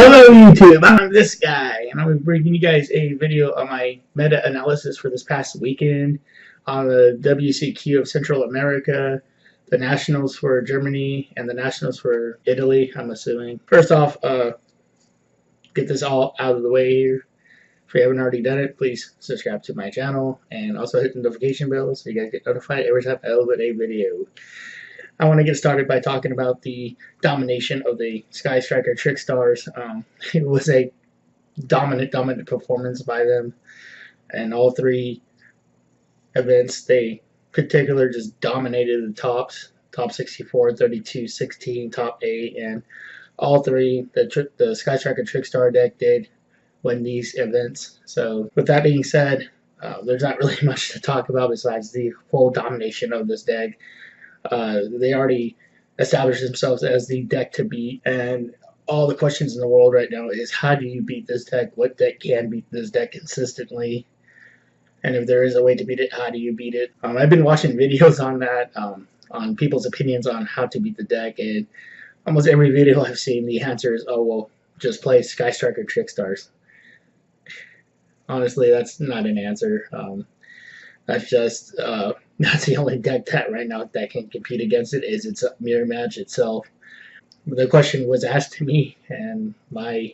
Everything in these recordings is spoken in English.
Hello YouTube, I'm this guy, and I'm bringing you guys a video on my meta-analysis for this past weekend on the WCQ of Central America, the Nationals for Germany, and the Nationals for Italy, I'm assuming. First off, get this all out of the way here. If you haven't already done it, please subscribe to my channel, and also hit the notification bell so you guys get notified every time I upload a video. I want to get started by talking about the domination of the Striker Trickstars. It was a dominant performance by them, and all three events they particular just dominated the top 64, 32, 16, top 8, and all three the Striker Trickstar deck did win these events. So with that being said, there's not really much to talk about besides the full domination of this deck. They already established themselves as the deck to beat, and all the questions in the world right now is how do you beat this deck? What deck can beat this deck consistently? And if there is a way to beat it, how do you beat it? I've been watching videos on that, on people's opinions on how to beat the deck, and almost every video I've seen, the answer is, oh, well, just play Striker Trickstars. Honestly, that's not an answer. That's just that's the only deck that right now that can compete against it is its mirror match itself. The question was asked to me, and my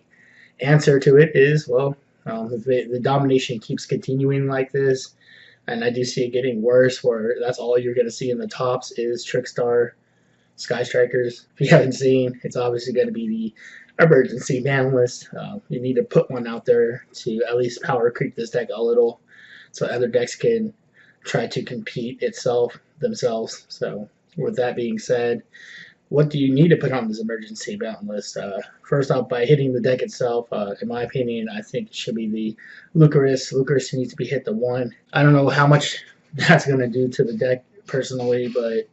answer to it is, well, if the domination keeps continuing like this, and I do see it getting worse, where that's all you're going to see in the tops is Trickstar, Sky Strikers. If you haven't seen, it's obviously going to be the emergency ban list. You need to put one out there to at least power creep this deck a little, so other decks can try to compete themselves. So with that being said, what do you need to put on this emergency ban list? First off, by hitting the deck itself, in my opinion, I think it should be the Lucaris. Lucaris needs to be hit to 1. I don't know how much that's going to do to the deck personally, but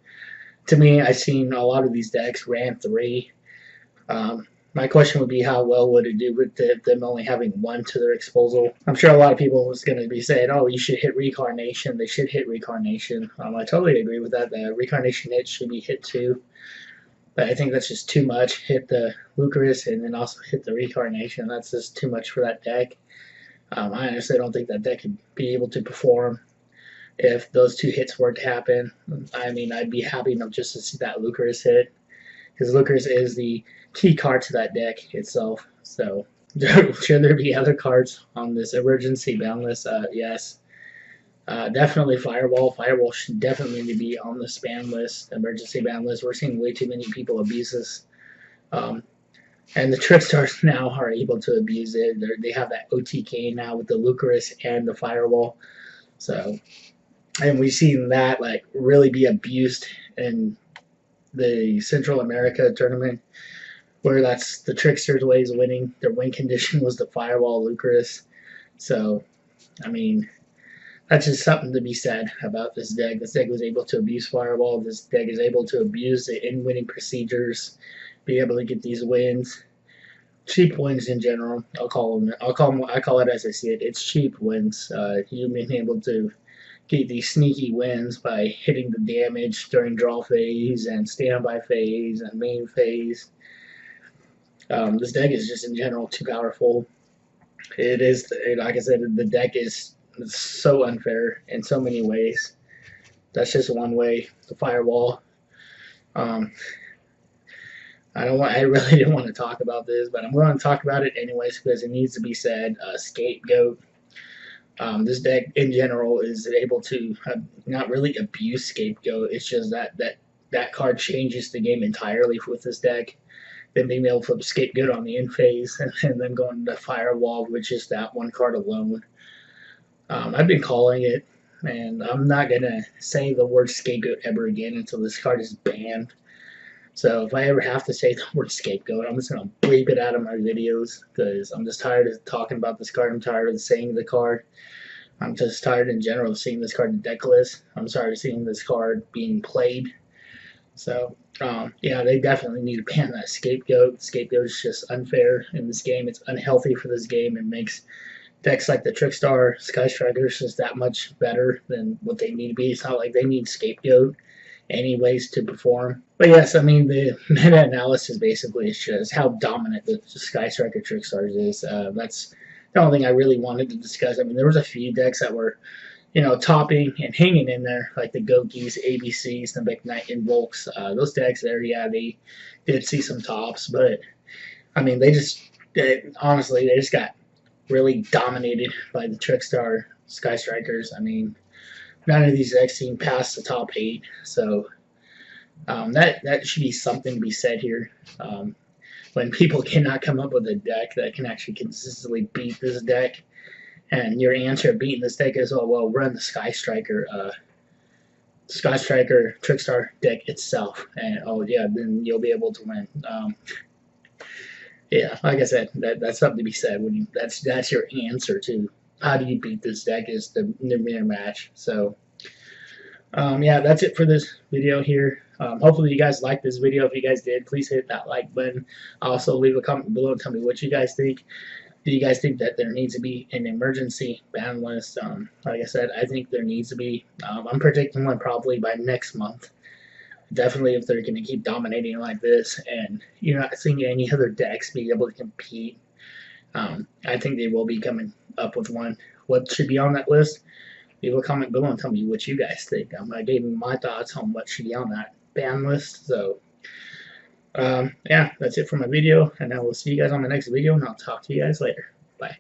to me, I've seen a lot of these decks ran 3. My question would be, how well would it do with them only having 1 to their disposal? I'm sure a lot of people was going to be saying, oh, you should hit Recarnation. They should hit Recarnation. I totally agree with that. The Recarnation hit should be hit too. But I think that's just too much. Hit the Lucaris and then also hit the Recarnation. That's just too much for that deck. I honestly don't think that deck could be able to perform if those 2 hits were to happen. I mean, I'd be happy enough just to see that Lucaris hit, because Lucaris is the key card to that deck itself. So should there be other cards on this emergency ban list? Yes. Definitely Fireball. Fireball should definitely be on the ban list, emergency ban list. We're seeing way too many people abuse this. And the Trickstars now are able to abuse it. They have that OTK now with the Lucaris and the Fireball. So, and we've seen that like really be abused in the Central America tournament, where that's the Tricksters' ways of winning. Their win condition was the Fireball Lucaris. So, I mean, that's just something to be said about this deck. This deck was able to abuse Fireball. This deck is able to abuse the in-winning procedures, be able to get these wins, cheap wins in general. I call it as I see it. It's cheap wins. You've been able to get these sneaky wins by hitting the damage during draw phase and standby phase and main phase. This deck is just in general too powerful. It is, like I said, the deck is so unfair in so many ways. That's just one way. The Fireball. I really didn't want to talk about this, but I'm going to talk about it anyways because it needs to be said. Scapegoat. This deck in general is able to not really abuse Scapegoat. It's just that card changes the game entirely with this deck. Then being able to flip Scapegoat on the end phase and then going to Firewall, which is that one card alone. I've been calling it, and I'm not going to say the word Scapegoat ever again until this card is banned. So if I ever have to say the word Scapegoat, I'm just going to bleep it out of my videos because I'm just tired of talking about this card. I'm tired of saying the card. I'm just tired in general of seeing this card in deck list. I'm tired of seeing this card being played. So, yeah, they definitely need to ban that Scapegoat. Scapegoat is just unfair in this game. It's unhealthy for this game. It makes decks like the Trickstar, Sky Strikers just that much better than what they need to be. It's not like they need Scapegoat. any ways to perform. But yes, I mean the meta-analysis basically shows how dominant the Striker Trickstars is. That's the only thing I really wanted to discuss. I mean, there was a few decks that were, topping and hanging in there, like the Gokis, ABCs, the McKnight and Volks. Those decks there, yeah, they did see some tops, but I mean, honestly, they just got really dominated by the Trickstar Sky Strikers. I mean, none of these decks seem past the top 8, so that should be something to be said here. When people cannot come up with a deck that can actually consistently beat this deck, and your answer of beating this deck is, oh well, run the Sky Striker Trickstar deck itself, and oh yeah, then you'll be able to win. Yeah, like I said, that's something to be said. That's your answer to how do you beat this deck is the mirror match. So yeah, that's it for this video here. Hopefully you guys liked this video. If you guys did, please hit that like button. Also leave a comment below and tell me what you guys think. Do you guys think that there needs to be an emergency ban list? Like I said, I think there needs to be. I'm predicting one probably by next month. Definitely, if they're going to keep dominating like this, and you're not seeing any other decks be able to compete, I think they will be coming up with one. What should be on that list? Leave a comment below and tell me what you guys think. I gave you my thoughts on what should be on that ban list. So, yeah, that's it for my video, and I will see you guys on the next video, and I'll talk to you guys later. Bye.